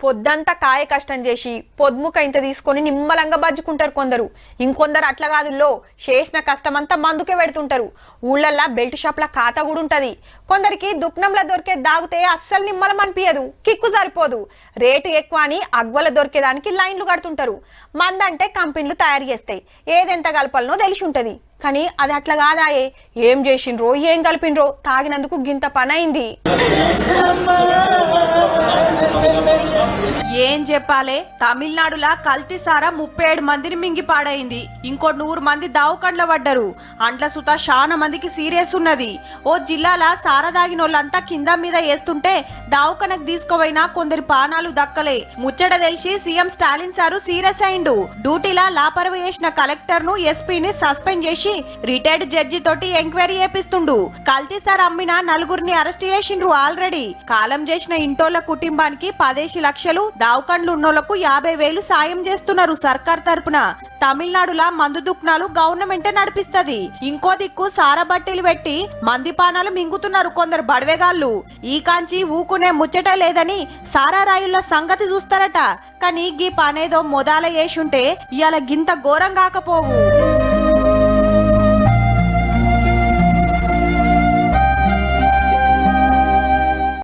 పొద్దంతా కాయ కష్టం చేసి పొద్దుముక ఇంత తీసుకొని నిమ్మలంగా బజ్జుకుంటారు కొందరు. ఇంకొందరు అట్లా కాదుల్లో చేసిన కష్టమంతా మందుకే పెడుతుంటారు. ఊళ్ళల్లా బెల్ట్ షాప్ల ఖాతా కూడా ఉంటది. కొందరికి దుక్నంలో దొరికే దాగితే అస్సలు నిమ్మలం అనిపించదు, కిక్కు సరిపోదు. రేటు ఎక్కువ అని అగ్వల దొరికేదానికి లైన్లు కడుతుంటారు. మందంటే కంపెనీలు తయారు చేస్తాయి, ఏదెంత కలపాలనో తెలిసి ఉంటది. కానీ అది అట్లా కాదాయే. ఏం చేసిండ్రో ఏం కలిపినరో తాగినందుకు గింత పని అయింది. ఏం చెప్పాలే, తమిళనాడులా కల్తీ సారా 37 మందిని మింగి పాడైంది. ఇంకో 100 మంది దావుకండ్ల పడ్డరు. అండ్ల సుతా చాలా మందికి సీరియస్ ఉన్నది. ఓ జిల్లాల సారా దాగినోళ్ళంతా కింద మీద వేస్తుంటే దావుకనకు తీసుకుపోయినా కొందరి పానాలు దక్కలే. ముచ్చట తెలిసి సీఎం స్టాలిన్ సారు సీరియస్ అయిండు. డ్యూటీలా లాపరవ చేసిన కలెక్టర్ ను ఎస్పీని సస్పెండ్ చేసి రిటైర్డ్ జడ్జి తోటి ఎంక్వైరీ చేపిస్తుండు. కల్తీ సార్ అమ్మిన 4గురిని అరెస్ట్ చేసిండ్రు ఆల్రెడీ. కాలం చేసిన ఇంటోళ్ల కుటుంబానికి 10 లక్షలు, దావకండ్లు ఉన్నోళ్లకు 50,000 సాయం చేస్తున్నారు సర్కార్ తరపున. తమిళనాడులా మందు దుకాణాలు గవర్నమెంటే నడిపిస్తది. ఇంకో దిక్కు సారా బట్టీలు పెట్టి మందిపానాలు మింగుతున్నారు కొందరు బడవేగాళ్లు. ఈ కాంచి ఊకునే ముచ్చట లేదని సారా రాయుళ్ల సంగతి చూస్తారట. కానీ గీ పనేదో మొదల చేసుంటే ఇయాల గింత ఘోరం కాకపోవు.